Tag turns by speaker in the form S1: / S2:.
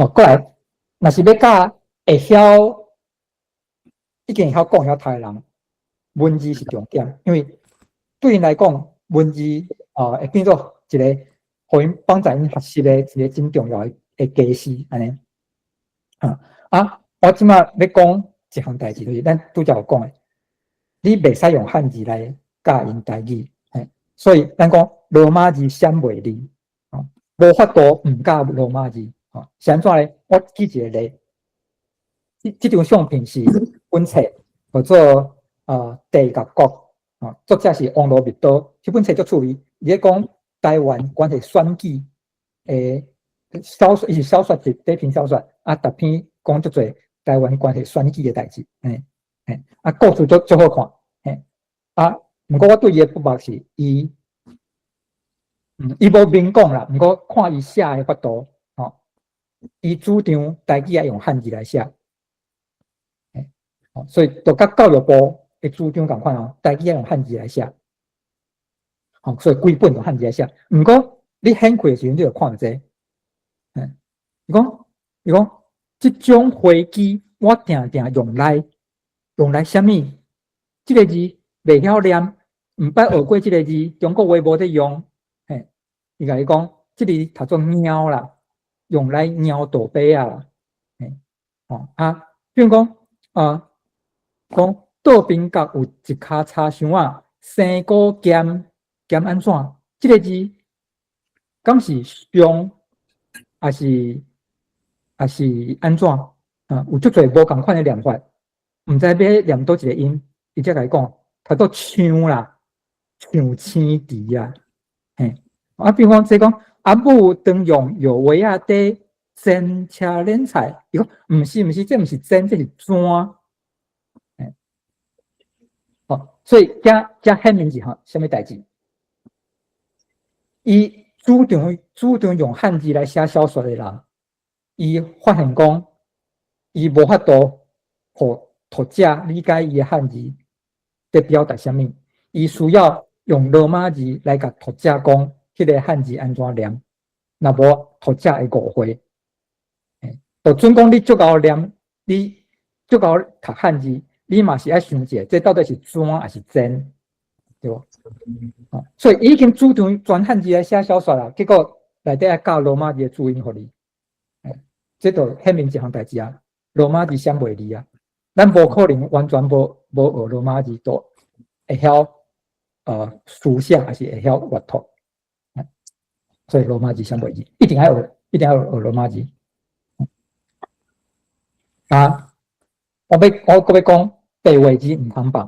S1: 过来，若是要教会晓已经会晓讲晓读的人，文字是重点，因为对因来讲，文字会变做一个互因帮助因学习的一个真重要的基石，安尼。我即马要讲一项代志，就是咱拄则有讲的，你袂使用汉字来教因台语，所以咱讲罗马字闪袂离，无法度唔教罗马字，是安怎咧？我举一个例，这张相片是本册叫做地甲国，作者是王罗密多，这本册足趣味，伊咧讲台湾关系选举小说，伊是小说集底篇小说，逐篇讲足侪台湾关系选举的代志，故事足好看，不过我对伊的不满是伊无明讲啦，不过看伊写的法度，伊主张台语要用汉字来写，所以就甲教育部的主张同款台语要用汉字来写，所以规本用汉字来写。不过你显开的时候，你就看到这，伊讲，这种飞机我定定用来什么？这个字袂晓念，唔捌学过这个字，中国话无得用，伊甲你讲，这里读作猫啦，用来猫肚背啊，比如讲讲倒边角有一卡叉烧啊，生果咸安怎？这个字敢是凶，还是安怎？有足侪无共款的念法，唔知要念倒一个音，伊才甲你讲，读作枪啦，枪青笛啊，比如讲这讲阿母当用药味啊底煎车莲菜，伊讲唔是，这唔是煎，这是砖。所以遮显明是什么代志？伊主张用汉字来写小说的人，伊发现讲，伊无法度互读者理解伊的汉字在表达什么，伊需要用罗马字来甲读者讲，迄个汉字安怎念，若无读者会误会。就准讲你足够念，你足够读汉字。你嘛是爱想者，这到底是砖还是真，对不？所以已经主张全汉字来写小说啦，结果内底爱教罗马字的注音互你，这就显明一项代志啊，罗马字闪袂离啊，咱无可能完全无学罗马字，都会晓思想，还是会晓阅读，所以罗马字闪袂离，一定要学罗马字。我搁要讲白话字唔通放。